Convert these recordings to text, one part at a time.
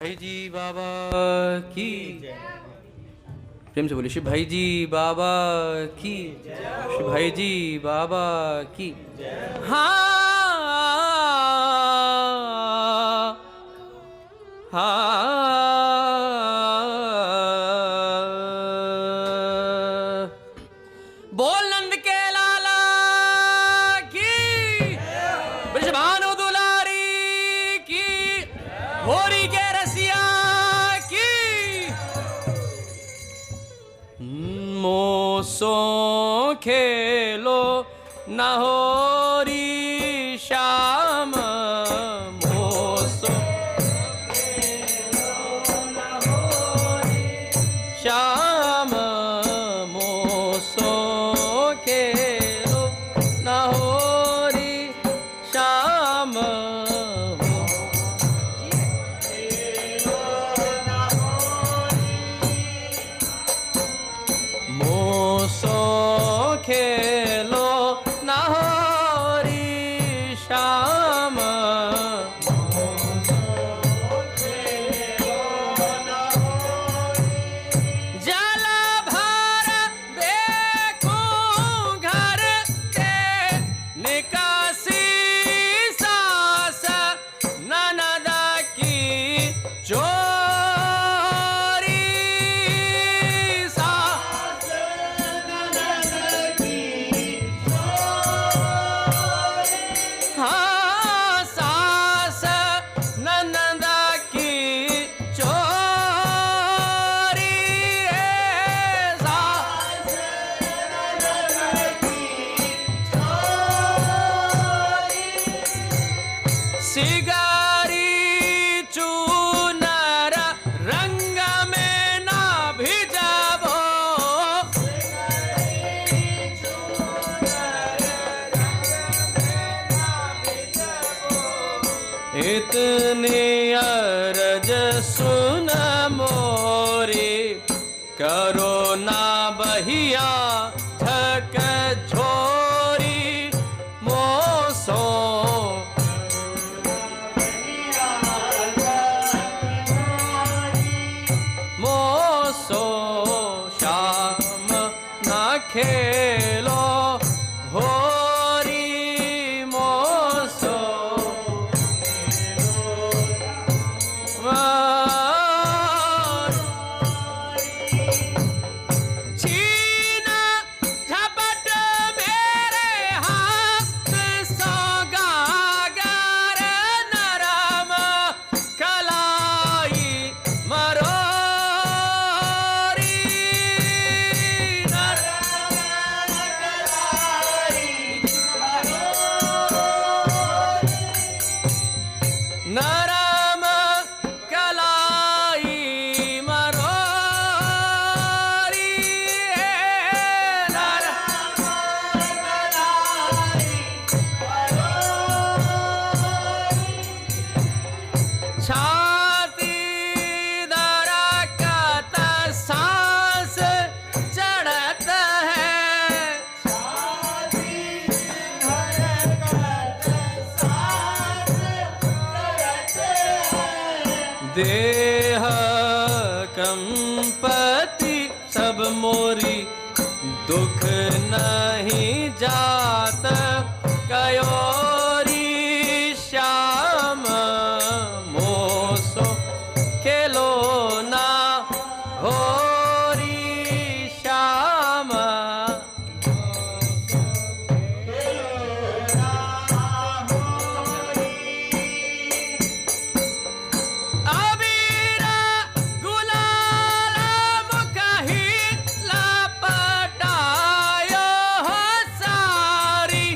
भाई जी बाबा की प्रेम से बोलिए। शिव भाई जी बाबा की, शिव भाई जी बाबा की। हाँ बोल नंद के लाला की, ब्रजभानु दुलारी की, होरी के रसिया की। मोसो खेलो न होरी श्याम, मोसो श्याम, मोसो खेलो न होरी श्याम। मोसो खेलो न होरी श्याम, जल भर देखूं घर ते निकासी सास ननद की चोरी। सास ननद की चोरी, हाँ सास ननद की चोरी, सास ननद की चोरी। सिगारी चूनर रंग में ना भिजाबो, इतनी अरज सुन मोरी, करो ना बहिया झक छोरी। मोसो मोसो श्याम ना खेलो होरी, मोसो छीन झपट मेरे हाथ सौगागर, नरम कलाई मरोरी, नरम कलाई मरोरी, नरम कलाई मरोरी, नरम कलाई मरोरी। छाती दरकत सांस चढ़त है, छाती दरकत सांस चढ़त है। देह कंपति सब मोरी, दुख नहीं जात कयोरी श्याम। मोसो खेलो ना होरी श्याम, अबीर गुलाल मुखही लपटायो हो सारी,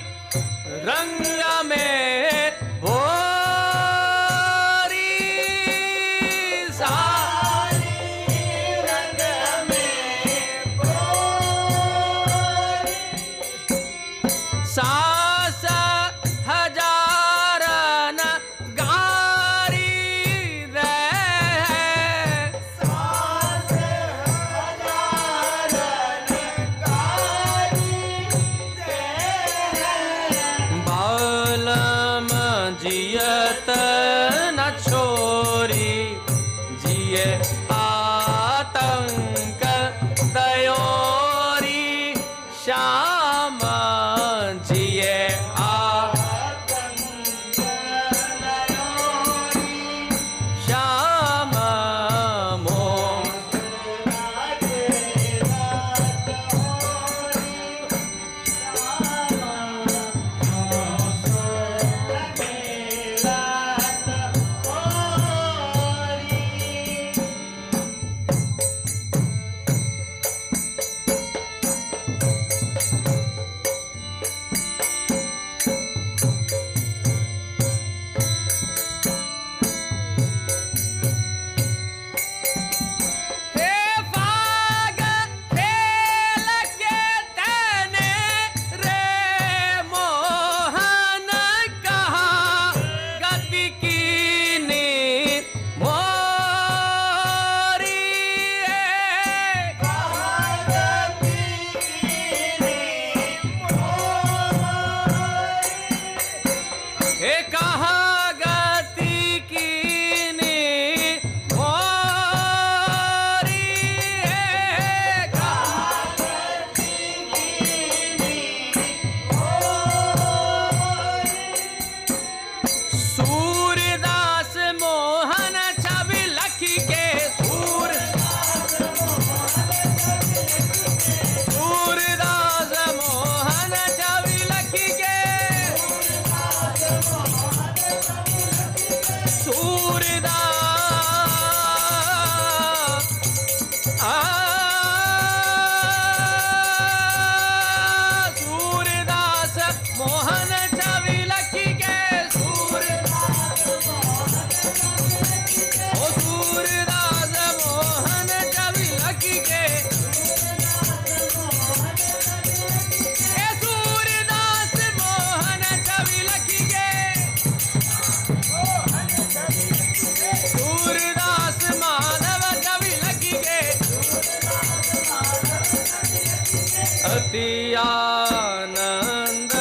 अति आनंद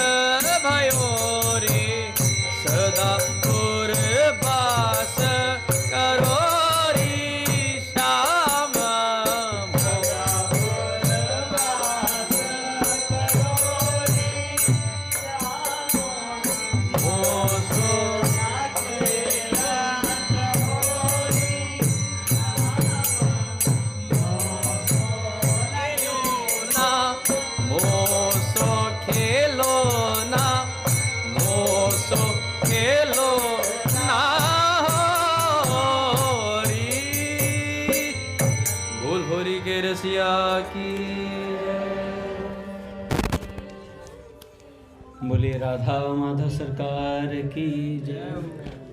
भयो रे सदा पुरवास करो रे श्याम रसिया की बोलिए राधा माधव सरकार की जय।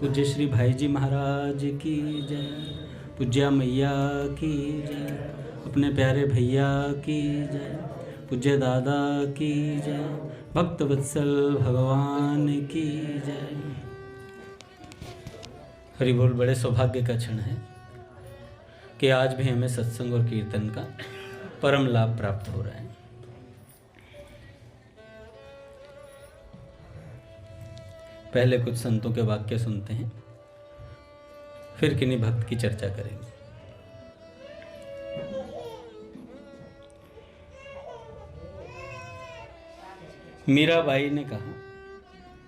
पूज्य श्री भाई जी महाराज की जय। पूज्या मैया की जय। अपने प्यारे भैया की जय। पूज्य दादा की जय। भक्त वत्सल भगवान की जय। हरि बोल। बड़े सौभाग्य का क्षण है कि आज भी हमें सत्संग और कीर्तन का परम लाभ प्राप्त हो रहा है। पहले कुछ संतों के वाक्य सुनते हैं, फिर किन्हीं भक्त की चर्चा करेंगे। मीराबाई ने कहा,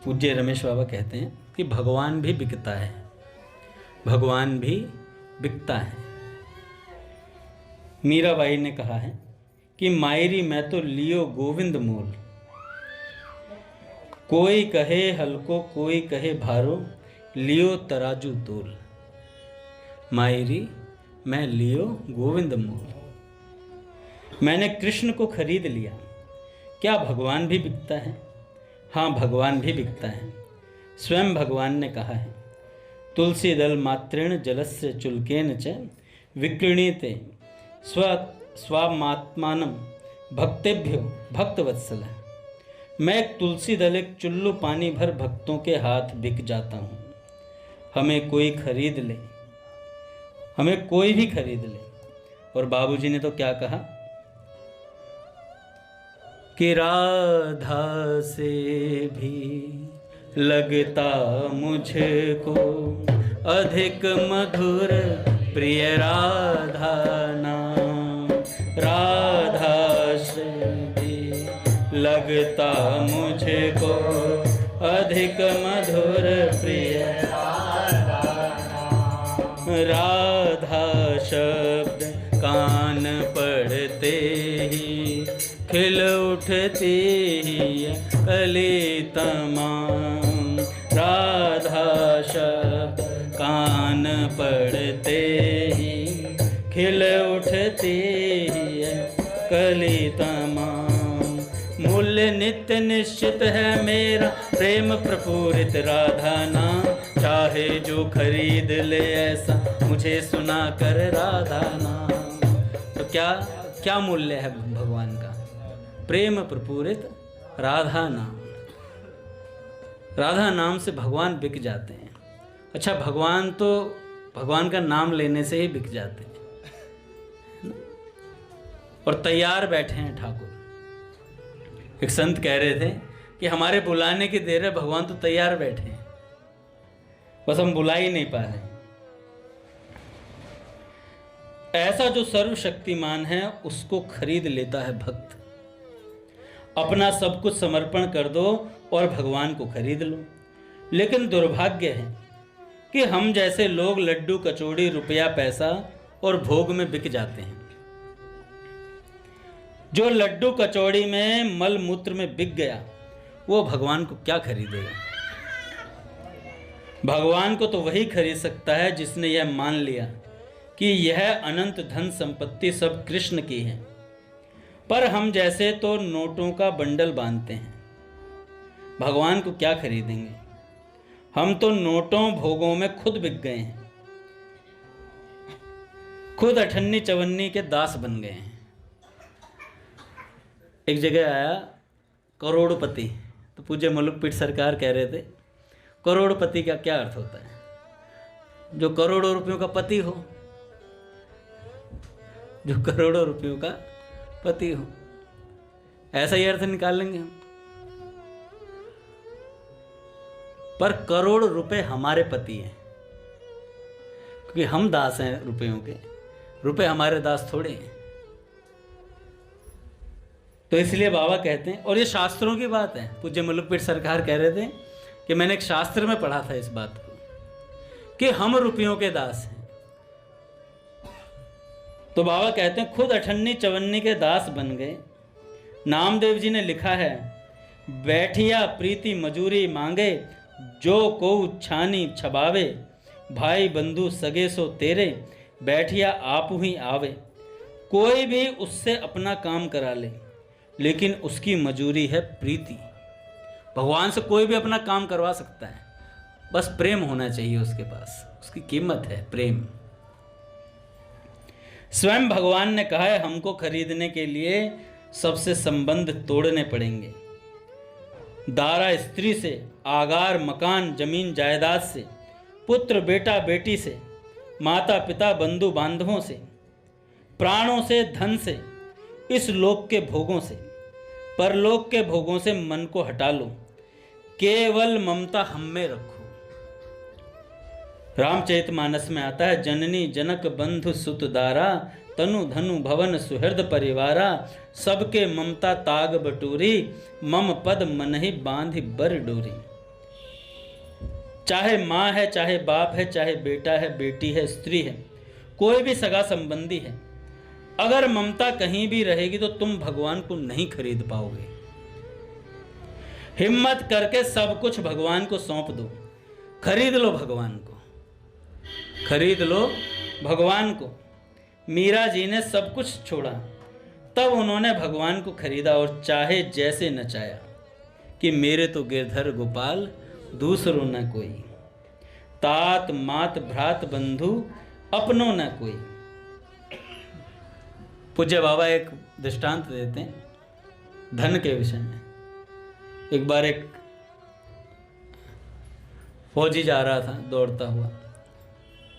पूज्य रमेश बाबा कहते हैं कि भगवान भी बिकता है, भगवान भी बिकता है। मीराबाई ने कहा है कि मायरी मैं तो लियो गोविंद मोल, कोई कहे हल्को कोई कहे भारो, लियो तराजू तोल। मायरी मैं लियो गोविंद मोल। मैंने कृष्ण को खरीद लिया। क्या भगवान भी बिकता है? हाँ, भगवान भी बिकता है। स्वयं भगवान ने कहा है, तुलसी दल मात्रेण जलस्य चुल्केन च विक्रीणीते स्वात्मानम भक्तेभ्यो भक्तवत्सल। मैं एक तुलसी दल एक चुल्लू पानी भर भक्तों के हाथ बिक जाता हूँ। हमें कोई खरीद ले, हमें कोई भी खरीद ले। और बाबूजी ने तो क्या कहा कि राधा से भी लगता मुझको अधिक मधुर प्रिय राधा नाम। राधा से भी लगता मुझको अधिक मधुर प्रिय राधा शब्द कान पड़ते ही खिल उठती ही कली तमाम। राधा शब्द कान पड़ते ही खिल उठती ही कली तमाम। मूल्य नित्य निश्चित है मेरा प्रेम प्रपूरित राधा नाम। चाहे जो खरीद ले ऐसा मुझे सुना कर राधा नाम। तो क्या मूल्य है भगवान का? प्रेम प्रपूरित राधा नाम। राधा नाम से भगवान बिक जाते हैं। अच्छा, भगवान तो भगवान का नाम लेने से ही बिक जाते हैं और तैयार बैठे हैं ठाकुर। एक संत कह रहे थे कि हमारे बुलाने की देर है, भगवान तो तैयार बैठे हैं, बस हम बुला ही नहीं पा रहे। ऐसा जो सर्वशक्तिमान है उसको खरीद लेता है भक्त। अपना सब कुछ समर्पण कर दो और भगवान को खरीद लो। लेकिन दुर्भाग्य है कि हम जैसे लोग लड्डू कचौड़ी रुपया पैसा और भोग में बिक जाते हैं। जो लड्डू कचौड़ी में मल मूत्र में बिक गया वो भगवान को क्या खरीदेगा? भगवान को तो वही खरीद सकता है जिसने यह मान लिया कि यह अनंत धन संपत्ति सब कृष्ण की है। पर हम जैसे तो नोटों का बंडल बांधते हैं, भगवान को क्या खरीदेंगे? हम तो नोटों भोगों में खुद बिक गए हैं, खुद अठन्नी चवन्नी के दास बन गए हैं। एक जगह आया करोड़पति, तो पूज्य मुलुकपीठ सरकार कह रहे थे करोड़पति का क्या अर्थ होता है? जो करोड़ों रुपयों का पति हो, जो करोड़ों रुपयों का पति हो। ऐसा ही अर्थ निकालेंगे हम। पर करोड़ रुपए हमारे पति हैं, क्योंकि हम दास हैं रुपयों के, रुपए हमारे दास थोड़े हैं। तो इसलिए बाबा कहते हैं, और ये शास्त्रों की बात है। पूज्य मुलुकपीठ सरकार कह रहे थे कि मैंने एक शास्त्र में पढ़ा था इस बात को, कि हम रुपयों के दास हैं। तो बाबा कहते हैं खुद अठन्नी चवन्नी के दास बन गए। नामदेव जी ने लिखा है, बैठिया प्रीति मजूरी मांगे, जो को छानी छबावे, भाई बंधु सगे सो तेरे, बैठिया आप ही आवे। कोई भी उससे अपना काम करा ले, लेकिन उसकी मजूरी है प्रीति। भगवान से कोई भी अपना काम करवा सकता है, बस प्रेम होना चाहिए उसके पास, उसकी कीमत है प्रेम। स्वयं भगवान ने कहा है, हमको खरीदने के लिए सबसे संबंध तोड़ने पड़ेंगे। दारा स्त्री से, आगार मकान जमीन जायदाद से, पुत्र बेटा बेटी से, माता पिता बंधु बांधवों से, प्राणों से, धन से, इस लोक के भोगों से, परलोक के भोगों से मन को हटा लो, केवल ममता हम में रखो। रामचरितमानस में आता है, जननी जनक बंधु सुत दारा, तनु धनु भवन सुहृद परिवारा, सबके ममता ताग बटोरी, मम पद मन ही बांधि बर डोरी। चाहे माँ है, चाहे बाप है, चाहे बेटा है, बेटी है, स्त्री है, कोई भी सगा संबंधी है, अगर ममता कहीं भी रहेगी तो तुम भगवान को नहीं खरीद पाओगे। हिम्मत करके सब कुछ भगवान को सौंप दो, खरीद लो भगवान को, खरीद लो भगवान को। मीरा जी ने सब कुछ छोड़ा, तब उन्होंने भगवान को खरीदा और चाहे जैसे नचाया कि मेरे तो गिरधर गोपाल दूसरों न कोई, तात मात भ्रात बंधु अपनों न कोई। पूज्य बाबा एक दृष्टांत देते हैं धन के विषय में। एक बार एक फौजी जा रहा था दौड़ता हुआ,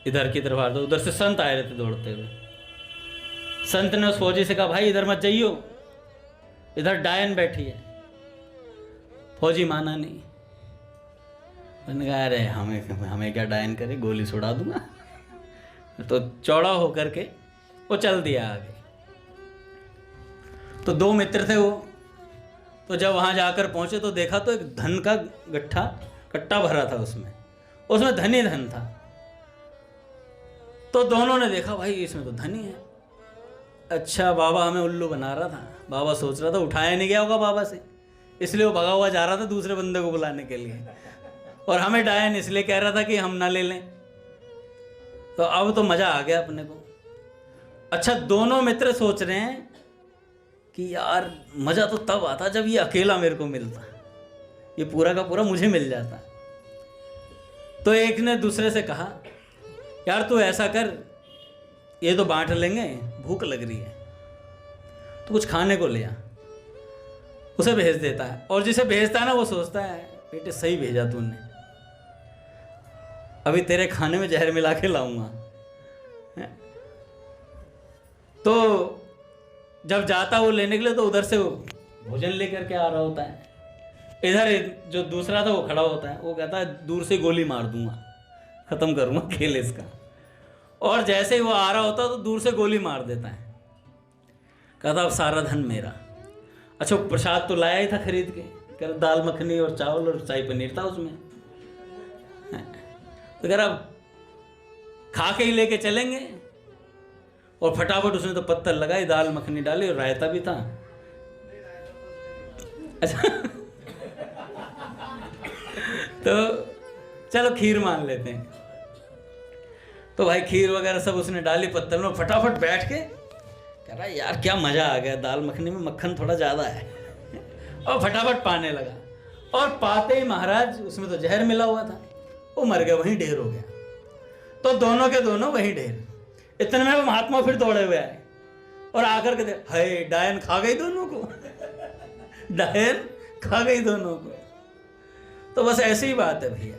इधर की तरफ आ रहा था, उधर से संत आए रहे थे दौड़ते हुए। संत ने उस फौजी से कहा, भाई इधर मत जाइयो, इधर डायन बैठी है। फौजी माना नहीं, मैंने कहा अरे हमें क्या डायन करे, गोली छुड़ा दूंगा। तो चौड़ा होकर के वो चल दिया आगे। तो दो मित्र थे वो, तो जब वहां जाकर पहुंचे तो देखा तो एक धन का कट्टा भरा था, उसमें धन ही धन था। तो दोनों ने देखा, भाई इसमें तो धन ही है। अच्छा, बाबा हमें उल्लू बना रहा था। बाबा सोच रहा था उठाया नहीं गया होगा बाबा से, इसलिए वो भगा हुआ जा रहा था दूसरे बंदे को बुलाने के लिए, और हमें डायन इसलिए कह रहा था कि हम ना ले लें। तो अब तो मजा आ गया अपने को। अच्छा, दोनों मित्र सोच रहे हैं कि यार मजा तो तब आता जब ये अकेला मेरे को मिलता, ये पूरा का पूरा मुझे मिल जाता। तो एक ने दूसरे से कहा, यार तू ऐसा कर, ये तो बांट लेंगे, भूख लग रही है, तो कुछ खाने को ले आ। उसे भेज देता है, और जिसे भेजता है ना वो सोचता है बेटे सही भेजा तूने, अभी तेरे खाने में जहर मिला के लाऊंगा। तो जब जाता वो लेने के लिए, तो उधर से वो भोजन लेकर के आ रहा होता है। इधर जो दूसरा था वो खड़ा होता है, वो कहता है दूर से गोली मार दूंगा, खत्म करूंगा खेल इसका। और जैसे ही वो आ रहा होता तो दूर से गोली मार देता है, कहता अब सारा धन मेरा। अच्छा, प्रसाद तो लाया ही था खरीद के, कह दाल मखनी और चावल और शाही पनीर था उसमें। तो कह रहा खा के ही लेके चलेंगे, और फटाफट उसने तो पत्थर लगाई, दाल मखनी डाली और रायता भी था। अच्छा तो चलो खीर मान लेते हैं। तो भाई खीर वगैरह सब उसने डाली पत्थर में, फटाफट बैठ के कह रहा यार क्या मजा आ गया, दाल मखनी में मक्खन थोड़ा ज्यादा है। और फटाफट पाने लगा, और पाते ही महाराज उसमें तो जहर मिला हुआ था, वो मर गया, वहीं ढेर हो गया। तो दोनों के दोनों वहीं ढेर। इतने में वो महात्मा फिर दौड़े हुए आए और आकर के हाय डायन खा गई दोनों को, डायन खा गई दोनों को। तो बस ऐसी ही बात है भैया,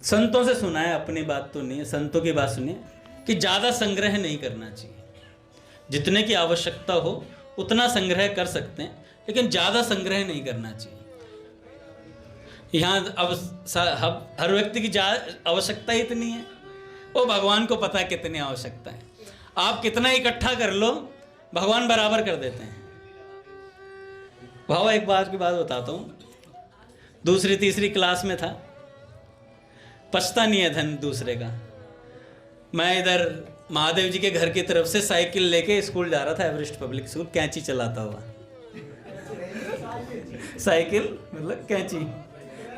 संतों से सुना है, अपनी बात तो नहीं है, संतों की बात सुनिए कि ज्यादा संग्रह नहीं करना चाहिए। जितने की आवश्यकता हो उतना संग्रह कर सकते हैं, लेकिन ज़्यादा संग्रह नहीं करना चाहिए। यहाँ अब हर व्यक्ति की आवश्यकता ही इतनी है, वो भगवान को पता है कितनी आवश्यकता है। आप कितना इकट्ठा कर लो, भगवान बराबर कर देते हैं। भाव एक बात की बात बताता हूँ, दूसरी तीसरी क्लास में था, पछता नहीं है धन दूसरे का। मैं इधर महादेव जी के घर की तरफ से साइकिल लेके स्कूल जा रहा था, एवरेस्ट पब्लिक स्कूल, कैंची चलाता हुआ। साइकिल मतलब कैंची,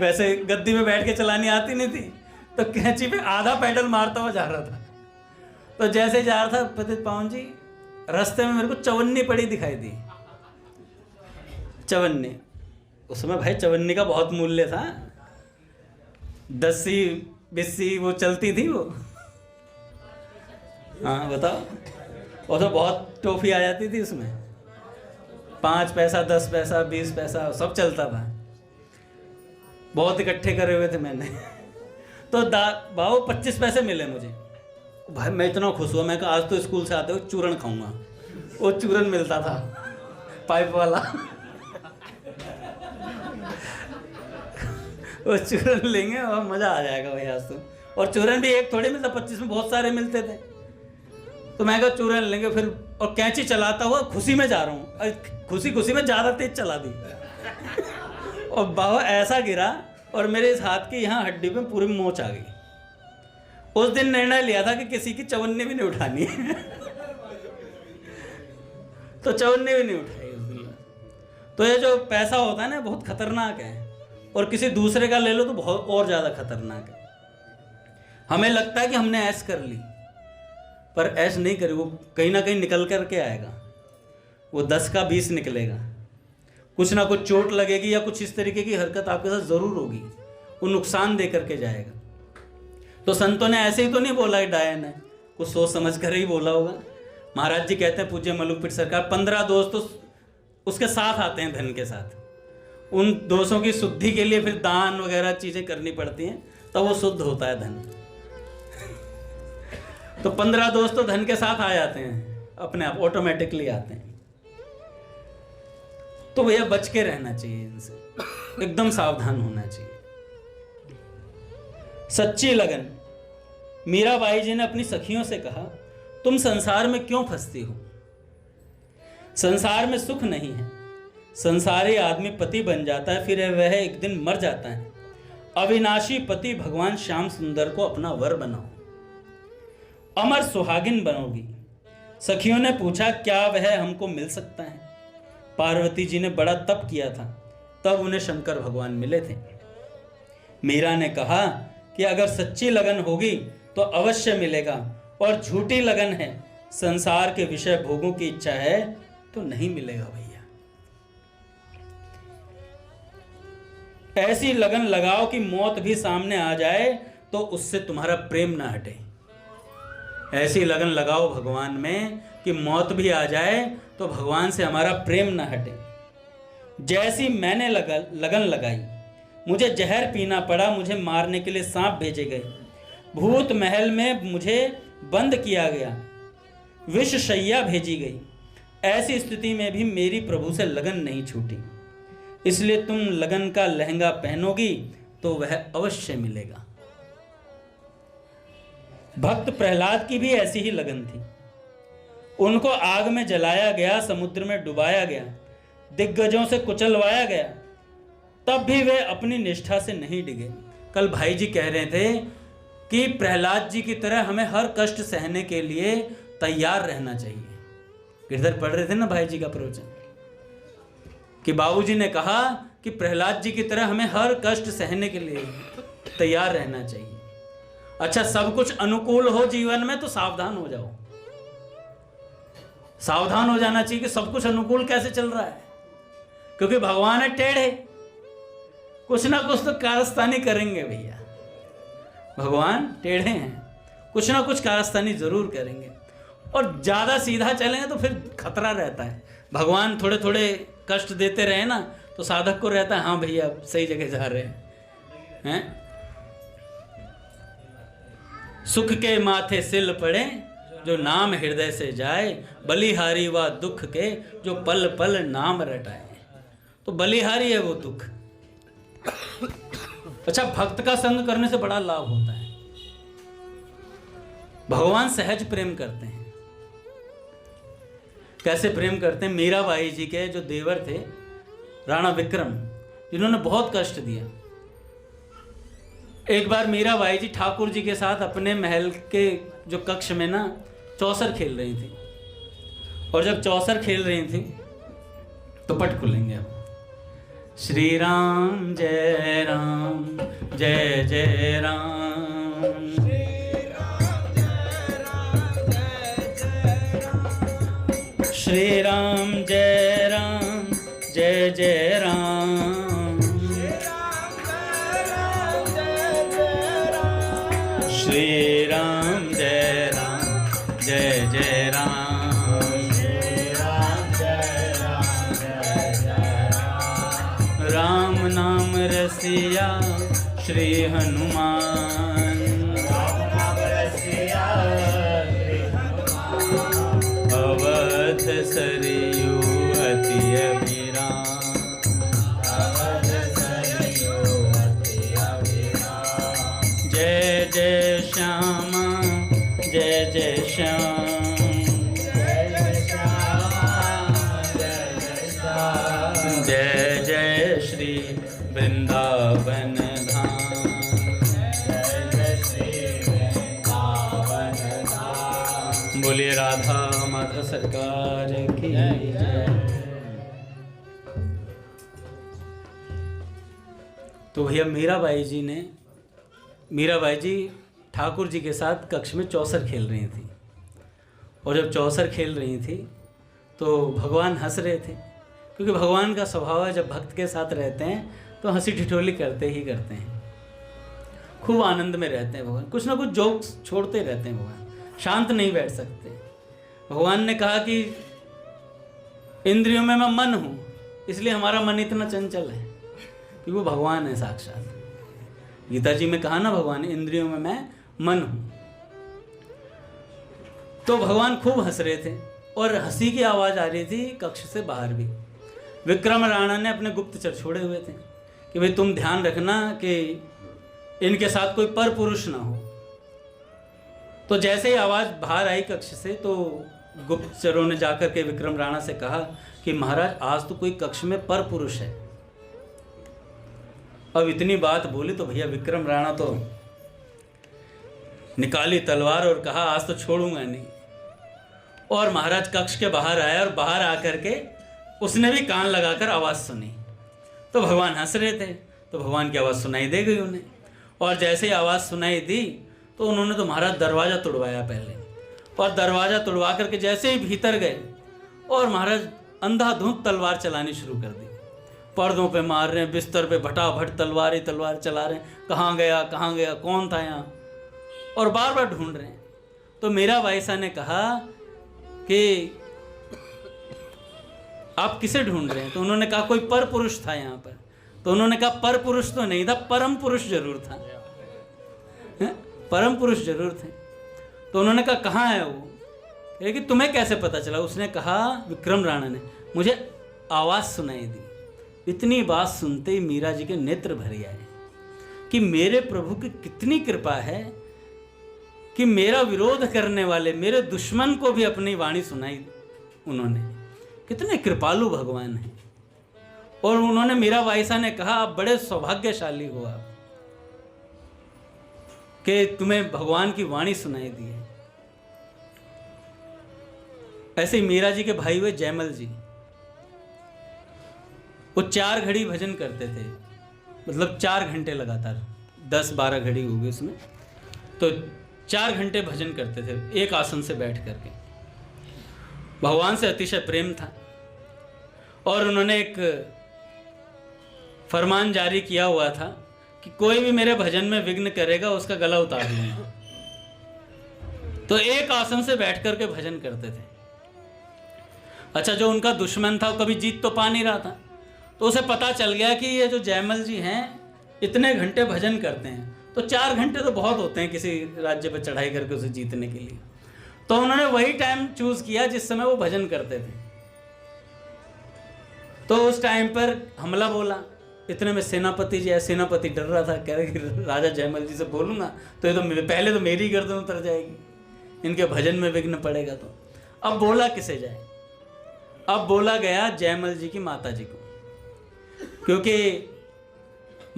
वैसे गद्दी में बैठ के चलानी आती नहीं थी, तो कैंची पे आधा पैडल मारता हुआ जा रहा था। तो जैसे जा रहा था पतित पावन जी, रास्ते में मेरे को चवन्नी पड़ी दिखाई दी। चवन्नी, उस समय भाई चवन्नी का बहुत मूल्य था, 10 20 वो चलती थी वो। हाँ बताओ, वो तो बहुत टॉफी आ जाती थी उसमें, 5 पैसा 10 पैसा 20 पैसा सब चलता था। बहुत इकट्ठे करे हुए थे मैंने। तो बाबू 25 पैसे मिले मुझे। भाई मैं इतना खुश हुआ, मैं कहा आज तो स्कूल से आते हुए चूरन खाऊंगा। वो चूरन मिलता था पाइप वाला, वो चूरन लेंगे और मजा आ जाएगा भाई आज तो। और चूरन भी एक थोड़ी मिलता, 25 में बहुत सारे मिलते थे। तो मैं कहा चूरन लेंगे फिर, और कैंची चलाता हुआ खुशी में जा रहा हूँ, खुशी खुशी में ज़्यादा तेज चला दी और बाबा ऐसा गिरा और मेरे इस हाथ की यहाँ हड्डी पे पूरी मोच आ गई। उस दिन निर्णय लिया था कि किसी की चवन्नी भी नहीं उठानी है। तो चवन्नी भी नहीं उठाई उस दिन। तो ये जो पैसा होता है ना, बहुत खतरनाक है, और किसी दूसरे का ले लो तो बहुत और ज़्यादा खतरनाक है। हमें लगता है कि हमने ऐश कर ली, पर ऐश नहीं करी, वो कहीं ना कहीं निकल कर के आएगा। वो 10 का 20 निकलेगा, कुछ ना कुछ चोट लगेगी या कुछ इस तरीके की हरकत आपके साथ ज़रूर होगी, वो नुकसान दे करके जाएगा। तो संतों ने ऐसे ही तो नहीं बोला, डायन ने कुछ सोच समझ कर ही बोला होगा। महाराज जी कहते हैं, पूज्य मलुकपीठ सरकार, 15 दोस्त तो उसके साथ आते हैं धन के साथ। उन दोषों की शुद्धि के लिए फिर दान वगैरह चीज़ें करनी पड़ती हैं, तब वो शुद्ध होता है धन। तो 15 दोस्त तो धन के साथ आ जाते हैं, अपने आप ऑटोमेटिकली आते हैं। तो भैया बच के रहना चाहिए इनसे, एकदम सावधान होना चाहिए। सच्ची लगन। मीराबाई जी ने अपनी सखियों से कहा, तुम संसार में क्यों फंसती हो? संसार में सुख नहीं है। संसारी आदमी पति बन जाता है, फिर वह एक दिन मर जाता है। अविनाशी पति भगवान श्याम सुंदर को अपना वर बनाओ, अमर सुहागिन बनोगी। सखियों ने पूछा, क्या वह हमको मिल सकता है? पार्वती जी ने बड़ा तप किया था, तब उन्हें शंकर भगवान मिले थे। मीरा ने कहा कि अगर सच्ची लगन होगी तो अवश्य मिलेगा, और झूठी लगन है, संसार के विषय भोगों की इच्छा है तो नहीं मिलेगा भैया। ऐसी लगन लगाओ कि मौत भी सामने आ जाए तो उससे तुम्हारा प्रेम ना हटे। ऐसी लगन लगाओ भगवान में कि मौत भी आ जाए तो भगवान से हमारा प्रेम ना हटे। जैसी मैंने लगन लगाई, मुझे जहर पीना पड़ा, मुझे मारने के लिए सांप भेजे गए, भूत महल में मुझे बंद किया गया, विष शैया भेजी गई। ऐसी स्थिति में भी मेरी प्रभु से लगन नहीं छूटी। इसलिए तुम लगन का लहंगा पहनोगी तो वह अवश्य मिलेगा। भक्त प्रहलाद की भी ऐसी ही लगन थी। उनको आग में जलाया गया, समुद्र में डुबाया गया, दिग्गजों से कुचलवाया गया, तब भी वे अपनी निष्ठा से नहीं डिगे। कल भाई जी कह रहे थे कि प्रहलाद जी की तरह हमें हर कष्ट सहने के लिए तैयार रहना चाहिए। इधर पढ़ रहे थे ना भाई जी का प्रवचन, कि बाबूजी ने कहा कि प्रहलाद जी की तरह हमें हर कष्ट सहने के लिए तैयार रहना चाहिए। अच्छा, सब कुछ अनुकूल हो जीवन में तो सावधान हो जाओ। सावधान हो जाना चाहिए कि सब कुछ अनुकूल कैसे चल रहा है, क्योंकि भगवान है टेढ़े, कुछ ना कुछ तो कारस्तानी करेंगे भैया। भगवान टेढ़े हैं, कुछ ना कुछ कारस्तानी जरूर करेंगे। और ज्यादा सीधा चलेंगे तो फिर खतरा रहता है। भगवान थोड़े थोड़े कष्ट देते रहे ना तो साधक को रहता है, हाँ भैया सही जगह जा रहे हैं। सुख के माथे सिल पड़े, जो नाम हृदय से जाए, बलिहारी व दुख के जो पल पल नाम रटाए। तो बलिहारी है वो दुख। अच्छा, भक्त का संग करने से बड़ा लाभ होता है। भगवान सहज प्रेम करते हैं। कैसे प्रेम करते हैं? मीराबाई जी के जो देवर थे राणा विक्रम, जिन्होंने बहुत कष्ट दिया। एक बार मीराबाई जी ठाकुर जी के साथ अपने महल के जो कक्ष में ना चौसर खेल रही थी, और जब चौसर खेल रही थी तो पट खुलेंगे अब। श्री राम जय राम जय जय राम, श्री राम जय राम जय जय राम, श्री राम जय राम जय जय राम, राम नाम रसिया श्री हनुमान, अवध सरयू अति अभिराम, जय जय श्यामा जय जय श्याम, जय जय श्री वृंदावन धाम, बोलिए राधा माधव सरकार की जय। तो भैया मीराबाई जी ठाकुर जी के साथ कक्ष में चौसर खेल रही थी, और जब चौसर खेल रही थी तो भगवान हंस रहे थे, क्योंकि भगवान का स्वभाव है जब भक्त के साथ रहते हैं तो हंसी ठिठोली करते ही करते हैं, खूब आनंद में रहते हैं भगवान, कुछ ना कुछ जोक्स छोड़ते रहते हैं भगवान, शांत नहीं बैठ सकते। भगवान ने कहा कि इंद्रियों में मैं मन हूँ, इसलिए हमारा मन इतना चंचल है, कि वो भगवान है साक्षात। गीता जी में कहा ना भगवान, इंद्रियों में मैं मन हूँ। तो भगवान खूब हंस रहे थे, और हंसी की आवाज़ आ रही थी कक्ष से बाहर भी। विक्रम राणा ने अपने गुप्तचर छोड़े हुए थे कि भाई तुम ध्यान रखना कि इनके साथ कोई पर पुरुष ना हो। तो जैसे ही आवाज़ बाहर आई कक्ष से, तो गुप्तचरों ने जाकर के विक्रम राणा से कहा कि महाराज, आज तो कोई कक्ष में पर पुरुष है। अब इतनी बात बोली तो भैया विक्रम राणा तो निकाली तलवार और कहा आज तो छोड़ूंगा नहीं। और महाराज कक्ष के बाहर आया, और बाहर आकर के उसने भी कान लगाकर आवाज़ सुनी। तो भगवान हंस रहे थे, तो भगवान की आवाज़ सुनाई दे गई उन्हें। और जैसे ही आवाज़ सुनाई दी तो उन्होंने तो महाराज दरवाज़ा तोड़वाया पहले, और दरवाज़ा तोड़वा करके जैसे ही भीतर गए, और महाराज अंधाधुंध तलवार चलानी शुरू कर दी। पर्दों पे मार रहे हैं, बिस्तर पे भटाभट तलवार चला रहे हैं, कहाँ गया कौन था यहाँ, और बार बार ढूंढ रहे हैं। तो मीराबाई सा ने कहा कि आप किसे ढूंढ रहे हैं? तो उन्होंने कहा कोई पर पुरुष था यहाँ पर। तो उन्होंने कहा पर पुरुष तो नहीं था, परम पुरुष जरूर था, परम पुरुष जरूर थे। तो उन्होंने कहा कहाँ है वो? कि तुम्हें कैसे पता चला? उसने कहा, विक्रम राणा ने, मुझे आवाज़ सुनाई दी। इतनी बात सुनते ही मीरा जी के नेत्र भर आए कि मेरे प्रभु की कितनी कृपा है कि मेरा विरोध करने वाले मेरे दुश्मन को भी अपनी वाणी सुनाई उन्होंने। कितने कृपालु भगवान हैं। और उन्होंने मीराबाई सा ने कहा आप बड़े सौभाग्यशाली हो आप कि तुम्हें भगवान की वाणी सुनाई दी है। ऐसे ही मीरा जी के भाई हुए जयमल जी, वो 4 घड़ी भजन करते थे, मतलब 4 घंटे लगातार, 10-12 घड़ी हो गई उसमें, तो 4 घंटे भजन करते थे एक आसन से बैठ करके। भगवान से अतिशय प्रेम था, और उन्होंने एक फरमान जारी किया हुआ था कि कोई भी मेरे भजन में विघ्न करेगा उसका गला उतार लूंगा। तो एक आसन से बैठ करके भजन करते थे। अच्छा, जो उनका दुश्मन था वो कभी जीत तो पा नहीं रहा था, तो उसे पता चल गया कि ये जो जयमल जी हैं इतने घंटे भजन करते हैं, तो 4 घंटे तो बहुत होते हैं किसी राज्य पर चढ़ाई करके उसे जीतने के लिए। तो उन्होंने वही टाइम चूज किया जिस समय वो भजन करते थे। तो उस टाइम पर हमला बोला। इतने में सेनापति जी है, सेनापति डर रहा था, कह रहे कि राजा जयमल जी से बोलूंगा तो ये तो पहले तो मेरी गर्दन उतर जाएगी, इनके भजन में विघ्न पड़ेगा। तो अब बोला किसे जाए? अब बोला गया जयमल जी की माता जी को, क्योंकि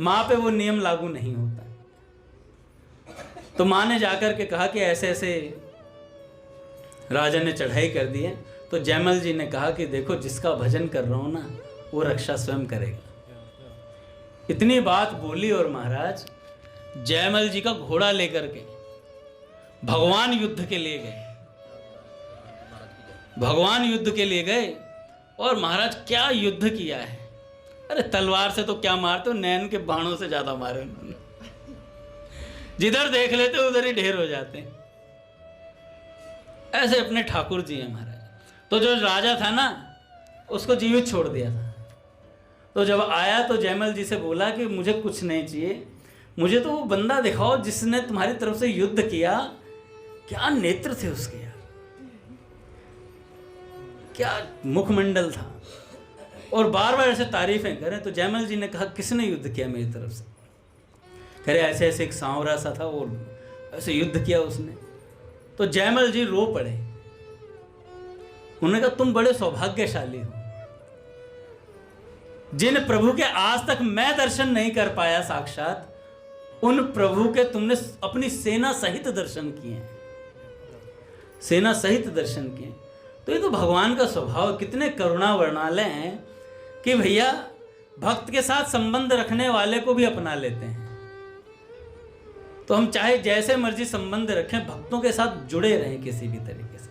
माँ पे वो नियम लागू नहीं होता। तो माँ ने जाकर के कहा कि ऐसे ऐसे राजा ने चढ़ाई कर दी है। तो जयमल जी ने कहा कि देखो, जिसका भजन कर रहा हूं ना, वो रक्षा स्वयं करेगा। इतनी बात बोली और महाराज जयमल जी का घोड़ा लेकर के भगवान युद्ध के लिए गए। भगवान युद्ध के लिए गए और महाराज क्या युद्ध किया है। अरे तलवार से तो क्या मारते हो, नैन के बाणों से ज्यादा मारे उन्होंने। जिधर देख लेते उधर ही ढेर हो जाते। ऐसे अपने ठाकुर जी हैं महाराज। तो जो राजा था ना, उसको जीवित छोड़ दिया था। तो जब आया तो जयमल जी से बोला कि मुझे कुछ नहीं चाहिए, मुझे तो वो बंदा दिखाओ जिसने तुम्हारी तरफ से युद्ध किया। क्या नेत्र थे उसके यार, क्या मुखमंडल था, और बार बार ऐसे तारीफें करें। तो जयमल जी ने कहा किसने युद्ध किया मेरी तरफ से? कह रहे ऐसे ऐसे एक सांवरा सा था, वो ऐसे युद्ध किया उसने। तो जयमल जी रो पड़े। उन्होंने कहा तुम बड़े सौभाग्यशाली हो, जिन प्रभु के आज तक मैं दर्शन नहीं कर पाया साक्षात, उन प्रभु के तुमने अपनी सेना सहित दर्शन किए हैं, सेना सहित दर्शन किए। तो ये तो भगवान का स्वभाव, कितने करुणा वर्णालय हैं कि भैया भक्त के साथ संबंध रखने वाले को भी अपना लेते हैं। तो हम चाहे जैसे मर्जी संबंध रखें, भक्तों के साथ जुड़े रहें किसी भी तरीके से।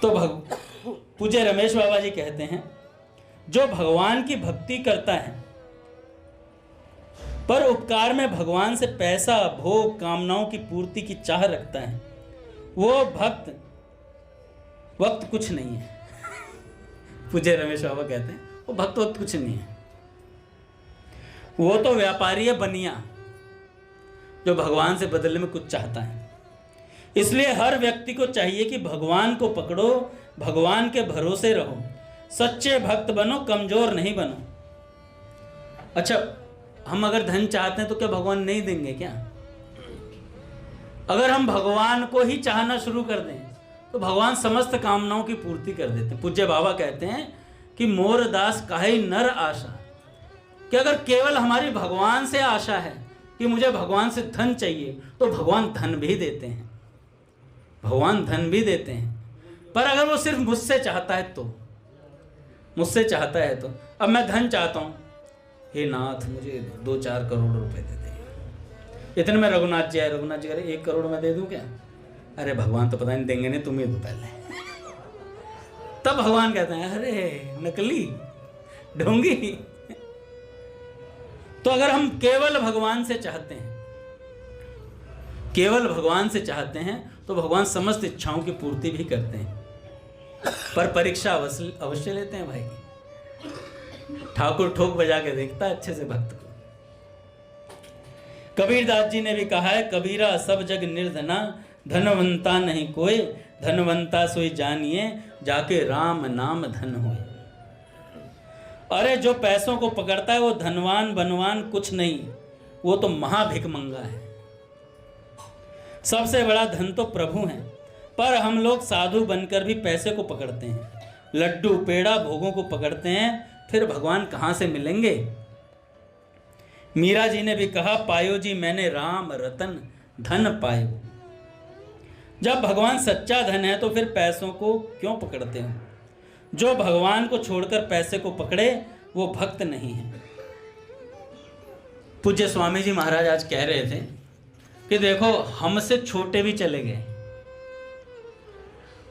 तो पूज्य रमेश बाबा जी कहते हैं, जो भगवान की भक्ति करता है पर उपकार में भगवान से पैसा, भोग, कामनाओं की पूर्ति की चाह रखता है, वो वक्त कुछ नहीं है। पूज्य रमेश बाबा कहते हैं वो वक्त कुछ नहीं है, वो तो व्यापारी है बनिया, जो भगवान से बदले में कुछ चाहता है। इसलिए हर व्यक्ति को चाहिए कि भगवान को पकड़ो, भगवान के भरोसे रहो, सच्चे भक्त बनो, कमजोर नहीं बनो। अच्छा, हम अगर धन चाहते हैं तो क्या भगवान नहीं देंगे क्या? अगर हम भगवान को ही चाहना शुरू कर दें तो भगवान समस्त कामनाओं की पूर्ति कर देते हैं। पूज्य बाबा कहते हैं कि मोर दास काहे नर आशा, कि अगर केवल हमारी भगवान से आशा है कि मुझे भगवान से धन चाहिए, तो भगवान धन भी देते हैं, भगवान धन भी देते हैं। पर अगर वो सिर्फ मुझसे चाहता है तो, मुझसे चाहता है तो, अब मैं धन चाहता हूं, हे नाथ मुझे 2-4 करोड़ रुपए दे दे। इतने में रघुनाथ जी आए, रघुनाथ जी कह रहे 1 करोड़ मैं दे दूं क्या? अरे भगवान तो पता नहीं देंगे नहीं, तुम ही दो पहले। तब भगवान कहते हैं अरे नकली ढोंगी। तो अगर हम केवल भगवान से चाहते हैं, केवल भगवान से चाहते हैं, तो भगवान समस्त इच्छाओं की पूर्ति भी करते हैं, पर परीक्षा अवश्य लेते हैं भाई। ठाकुर ठोक बजा के देखता है अच्छे से भक्त को। कबीरदास जी ने भी कहा है, कबीरा सब जग निर्धना, धनवंता नहीं कोई, धनवंता सोई जानिए, जाके राम नाम धन होए। अरे जो पैसों को पकड़ता है वो धनवान बनवान कुछ नहीं, वो तो महाभिकमंगा है। सबसे बड़ा धन तो प्रभु हैं, पर हम लोग साधु बनकर भी पैसे को पकड़ते हैं, लड्डू पेड़ा भोगों को पकड़ते हैं, फिर भगवान कहां से मिलेंगे? मीरा जी ने भी कहा, पायो जी मैंने राम रतन धन पायो। जब भगवान सच्चा धन है तो फिर पैसों को क्यों पकड़ते हो? जो भगवान को छोड़कर पैसे को पकड़े वो भक्त नहीं है। पूज्य स्वामी जी महाराज आज कह रहे थे कि देखो हमसे छोटे भी चले गए,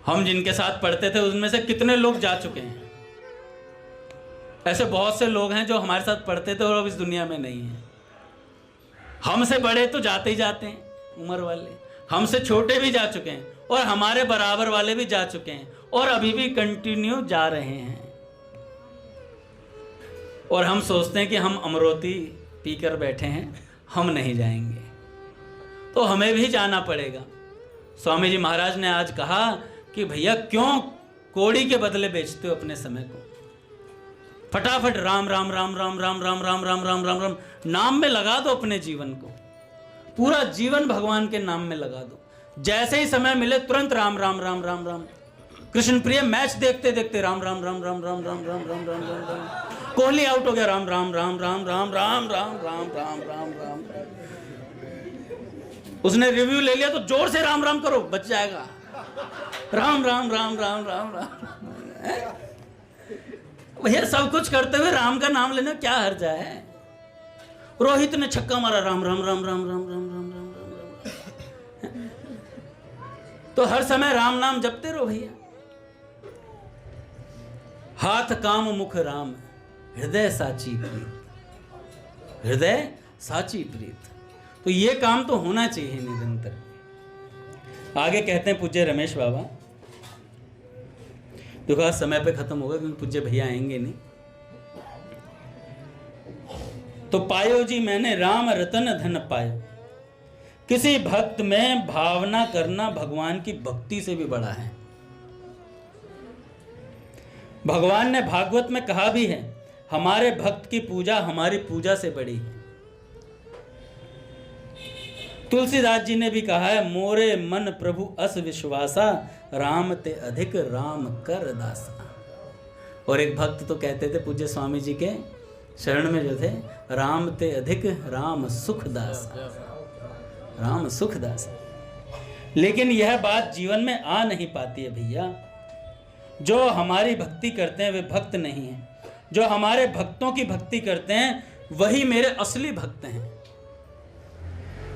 हम जिनके साथ पढ़ते थे उनमें से कितने लोग जा चुके हैं। ऐसे बहुत से लोग हैं जो हमारे साथ पढ़ते थे और अब इस दुनिया में नहीं है। हमसे बड़े तो जाते ही जाते हैं उम्र वाले, हमसे छोटे भी जा चुके हैं, और हमारे बराबर वाले भी जा चुके हैं, और अभी भी कंटिन्यू जा रहे हैं। और हम सोचते हैं कि हम अमरोती पीकर बैठे हैं, हम नहीं जाएंगे। तो हमें भी जाना पड़ेगा। स्वामी जी महाराज ने आज कहा कि भैया क्यों कोड़ी के बदले बेचते हो अपने समय को, फटाफट राम राम राम राम राम राम राम राम राम राम राम नाम में लगा दो अपने जीवन को, पूरा जीवन भगवान के नाम में लगा दो। जैसे ही समय मिले तुरंत राम राम राम राम राम। कृष्ण प्रिय मैच देखते देखते राम राम राम राम राम राम राम राम राम राम राम। कोहली आउट हो गया, राम राम राम राम राम राम राम राम राम राम राम। उसने रिव्यू ले लिया तो जोर से राम राम करो, बच जाएगा। राम राम राम राम राम राम। भैया सब कुछ करते हुए राम का नाम लेना क्या हर्जा है। रोहित ने छक्का मारा, राम राम राम राम राम राम राम राम राम। तो हर समय राम नाम जपते रहो भैया। हाथ काम मुख राम, हृदय साची प्रीत, हृदय साची प्रीत। तो ये काम तो होना चाहिए निरंतर। आगे कहते हैं पूज्य रमेश बाबा, देखो आज समय पे खत्म होगा क्योंकि पूज्य भैया आएंगे नहीं। तो पायो जी मैंने राम रतन धन पायो, किसी भक्त में भावना करना भगवान की भक्ति से भी बड़ा है। भगवान ने भागवत में कहा भी है, हमारे भक्त की पूजा हमारी पूजा से बड़ी है। तुलसीदास जी ने भी कहा है, मोरे मन प्रभु अस विश्वासा, राम ते अधिक राम कर दासा। और एक भक्त तो कहते थे पूज्य स्वामी जी के शरण में जो थे, राम ते अधिक राम सुख दासा, राम सुख दासा। लेकिन यह बात जीवन में आ नहीं पाती है भैया। जो हमारी भक्ति करते हैं वे भक्त नहीं हैं, जो हमारे भक्तों की भक्ति करते हैं वही मेरे असली भक्त हैं।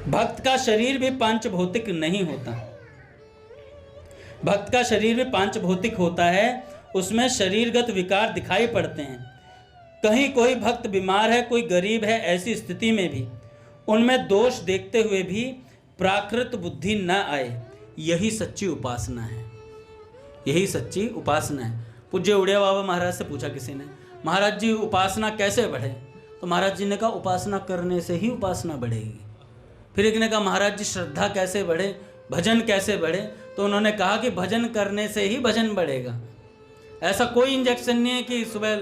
भक्त का शरीर भी पांच भौतिक नहीं होता, भक्त का शरीर भी पांच भौतिक होता है, उसमें शरीरगत विकार दिखाई पड़ते हैं। कहीं कोई भक्त बीमार है, कोई गरीब है, ऐसी स्थिति में भी उनमें दोष देखते हुए भी प्राकृत बुद्धि न आए, यही सच्ची उपासना है, यही सच्ची उपासना है। पूज्य उड़िया बाबा महाराज से पूछा किसी ने, महाराज जी उपासना कैसे बढ़े? तो महाराज जी ने कहा उपासना करने से ही उपासना बढ़ेगी। फिर एक ने कहा महाराज जी श्रद्धा कैसे बढ़े, भजन कैसे बढ़े? तो उन्होंने कहा कि भजन करने से ही भजन बढ़ेगा। ऐसा कोई इंजेक्शन नहीं है कि सुबह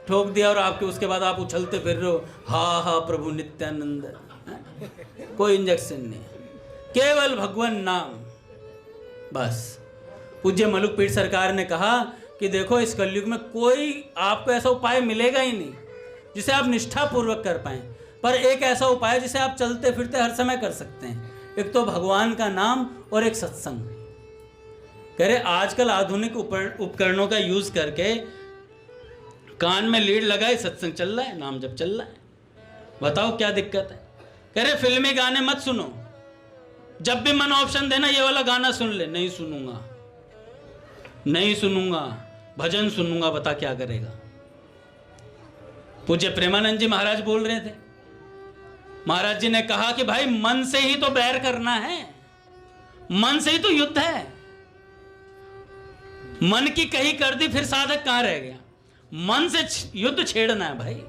ठोक दिया और आपके उसके बाद आप उछलते फिर रहे हो, हा हा प्रभु नित्यानंद। कोई इंजेक्शन नहीं है, केवल भगवान नाम बस। पूज्य मलुक पीठ सरकार ने कहा कि देखो इस कलयुग में कोई आपको ऐसा उपाय मिलेगा ही नहीं जिसे आप निष्ठा पूर्वक कर पाएं, पर एक ऐसा उपाय जिसे आप चलते फिरते हर समय कर सकते हैं। एक तो भगवान का नाम और एक सत्संग। कह रहे आजकल आधुनिक उपकरणों का यूज करके कान में लीड लगाए सत्संग चल रहा है, नाम जब चल रहा है, बताओ क्या दिक्कत है? कह रहे फिल्मी गाने मत सुनो, जब भी मन ऑप्शन देना ये वाला गाना सुन ले। नहीं सुनूंगा, नहीं सुनूंगा, भजन सुनूंगा, बता क्या करेगा? पूज्य प्रेमानंद जी महाराज बोल रहे थे, महाराज जी ने कहा कि भाई मन से ही तो बैर करना है, मन से ही तो युद्ध है। मन की कही कर दी फिर साधक कहां रह गया? मन से युद्ध छेड़ना है भाई,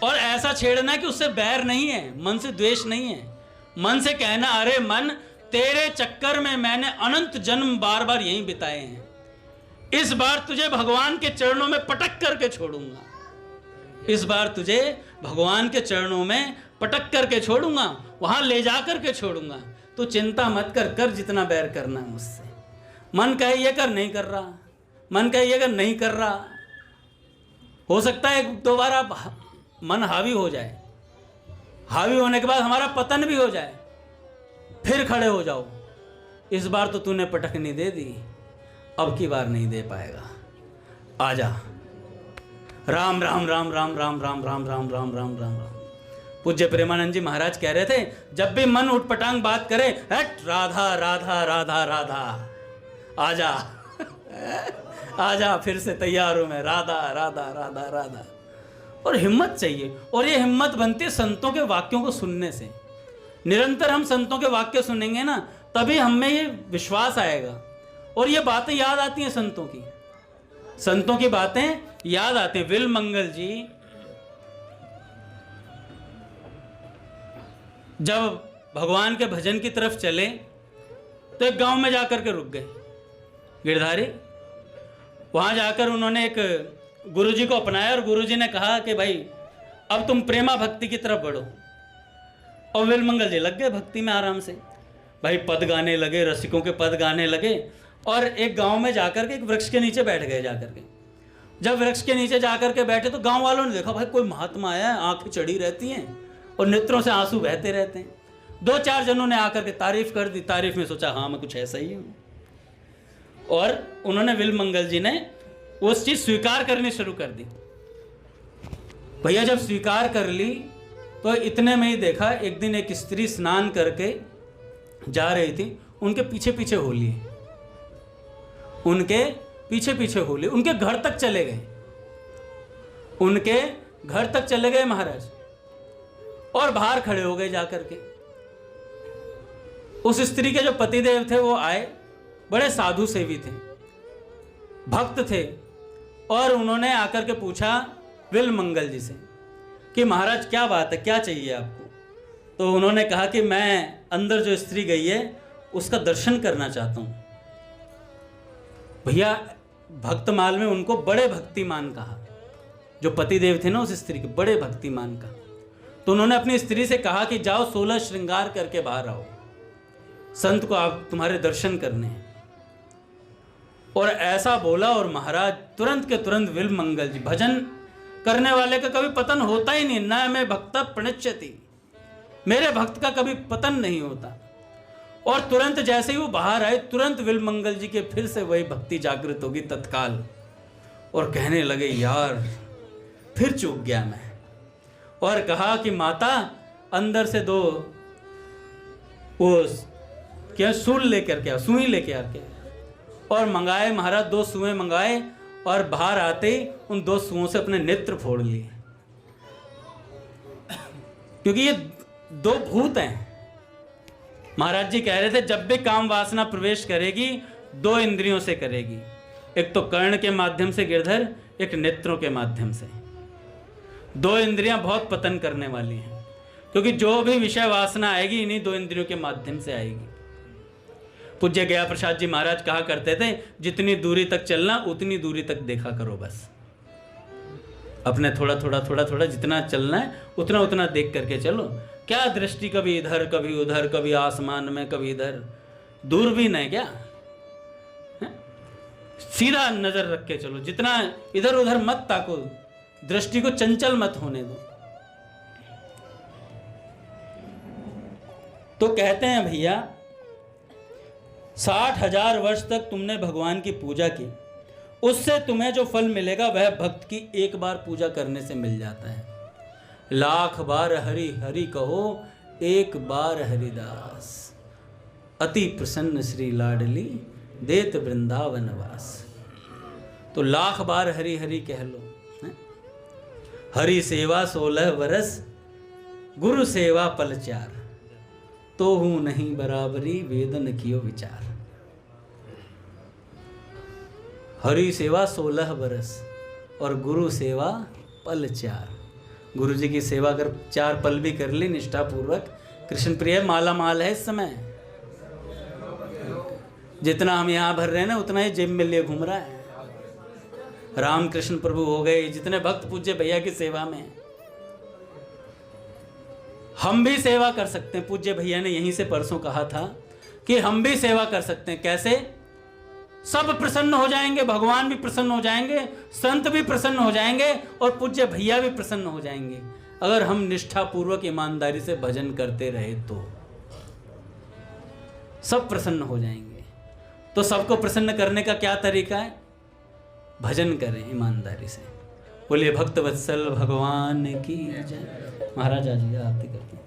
और ऐसा छेड़ना है कि उससे बैर नहीं है, मन से द्वेष नहीं है। मन से कहना अरे मन तेरे चक्कर में मैंने अनंत जन्म बार बार यहीं बिताए हैं, इस बार तुझे भगवान के चरणों में पटक करके छोड़ूंगा, इस बार तुझे भगवान के चरणों में पटक करके छोड़ूंगा, वहां ले जा करके छोड़ूंगा। तो चिंता मत कर, कर जितना बैर करना है मुझसे। मन कहे ये कर, नहीं कर रहा, मन कहे ये कर, नहीं कर रहा। हो सकता है एक दो बार आप मन हावी हो जाए, हावी होने के बाद हमारा पतन भी हो जाए, फिर खड़े हो जाओ। इस बार तो तूने पटकनी दे दी, अब की बार नहीं दे पाएगा, आजा। राम राम राम राम राम राम राम राम राम राम राम राम। पूज्य प्रेमानंद जी महाराज कह रहे थे, जब भी मन उठपटांग बात करे, हट राधा राधा राधा राधा, आजा आजा, फिर से तैयार हूं मैं, राधा राधा राधा राधा। और हिम्मत चाहिए, और ये हिम्मत बनती है संतों के वाक्यों को सुनने से। निरंतर हम संतों के वाक्य सुनेंगे ना, तभी हमें ये विश्वास आएगा और ये बातें याद आती हैं संतों की, संतों की बातें याद आती हैं। विल मंगल जी जब भगवान के भजन की तरफ चले तो एक गांव में जाकर के रुक गए गिरधारी। वहां जाकर उन्होंने एक गुरुजी को अपनाया और गुरुजी ने कहा कि भाई अब तुम प्रेमा भक्ति की तरफ बढ़ो। और विलमंगल जी लग गए भक्ति में आराम से, भाई पद गाने लगे, रसिकों के पद गाने लगे और एक गांव में जाकर के एक वृक्ष के नीचे बैठ गए। जाकर के जब वृक्ष के नीचे जाकर के बैठे तो गांव वालों ने देखा भाई कोई महात्मा आया है, आंखें चढ़ी रहती हैं और नेत्रों से आंसू बहते रहते हैं। 2-4 जनों ने आकर के तारीफ कर दी। तारीफ में सोचा हाँ मैं कुछ ऐसा ही हूँ, और उन्होंने विलमंगल जी ने उस चीज स्वीकार करनी शुरू कर दी। भैया जब स्वीकार कर ली तो इतने में ही देखा एक दिन एक स्त्री स्नान करके जा रही थी, उनके पीछे पीछे होली, उनके पीछे पीछे होली, उनके घर तक चले गए, उनके घर तक चले गए महाराज, और बाहर खड़े हो गए जाकर के। उस स्त्री के जो पतिदेव थे वो आए, बड़े साधु सेवी थे, भक्त थे, और उन्होंने आकर के पूछा विलमंगल जी से कि महाराज क्या बात है, क्या चाहिए आपको। तो उन्होंने कहा कि मैं अंदर जो स्त्री गई है उसका दर्शन करना चाहता हूं। भैया भक्तमाल में उनको बड़े भक्तिमान कहा, जो पतिदेव थे ना उस स्त्री के, बड़े भक्तिमान कहा। तो उन्होंने अपनी स्त्री से कहा कि जाओ 16 श्रृंगार करके बाहर आओ, संत को आप तुम्हारे दर्शन करने हैं। और ऐसा बोला और महाराज तुरंत के तुरंत विलमंगल जी, भजन करने वाले का कभी पतन होता ही नहीं, न मैं भक्त प्रणश्यति, मेरे भक्त का कभी पतन नहीं होता। और तुरंत जैसे ही वो बाहर आए तुरंत विलमंगल जी के फिर से वही भक्ति जागृत होगी तत्काल, और कहने लगे यार फिर चूक गया मैं। और कहा कि माता अंदर से 2 वो क्या सूल लेकर के, सुई लेके आके, और मंगाए महाराज 2 सुएं मंगाए, और बाहर आते ही उन 2 सुओं से अपने नेत्र फोड़ लिए, क्योंकि ये 2 भूत हैं। महाराज जी कह रहे थे जब भी काम वासना प्रवेश करेगी 2 इंद्रियों से करेगी, एक तो कर्ण के माध्यम से गिरधर, एक नेत्रों के माध्यम से। 2 इंद्रियां बहुत पतन करने वाली हैं, क्योंकि जो भी विषय वासना आएगी इन्हीं 2 इंद्रियों के माध्यम से आएगी। पूज्य गया प्रसाद जी महाराज कहा करते थे जितनी दूरी तक चलना उतनी दूरी तक देखा करो, बस अपने थोड़ा थोड़ा जितना चलना है उतना उतना देख करके चलो। क्या दृष्टि कभी इधर कभी उधर, कभी आसमान में कभी इधर, दूरबीन है क्या? सीधा नजर रख के चलो, जितना इधर उधर मत ताको, दृष्टि को चंचल मत होने दो। तो कहते हैं भैया 60,000 वर्ष तक तुमने भगवान की पूजा की, उससे तुम्हें जो फल मिलेगा वह भक्त की एक बार पूजा करने से मिल जाता है। लाख बार हरि हरि कहो, एक बार हरिदास, अति प्रसन्न श्री लाडली, देत वृंदावन वास। तो लाख बार हरि हरि कह लो। हरि सेवा 16 वर्ष, गुरु सेवा पल 4, तो हूं नहीं बराबरी, वेदन कियो विचार। हरि सेवा 16 वर्ष और गुरु सेवा पल 4। गुरु जी की सेवा अगर 4 पल भी कर ली निष्ठा पूर्वक, कृष्ण प्रिय माला माल है इस समय। जितना हम यहाँ भर रहे हैं ना उतना ही जेब में लिए घूम रहा है। राम कृष्ण प्रभु हो गए, जितने भक्त पूज्य भैया की सेवा में, हम भी सेवा कर सकते हैं। पूज्य भैया ने यहीं से परसों कहा था कि हम भी सेवा कर सकते हैं। कैसे? सब प्रसन्न हो जाएंगे, भगवान भी प्रसन्न हो जाएंगे, संत भी प्रसन्न हो जाएंगे और पूज्य भैया भी प्रसन्न हो जाएंगे, अगर हम निष्ठा पूर्वक ईमानदारी से भजन करते रहे तो सब प्रसन्न हो जाएंगे। तो सबको प्रसन्न करने का क्या तरीका है? भजन करें ईमानदारी से। बोलिए भक्त वत्सल भगवान की जय। महाराज जी आरती करते हैं।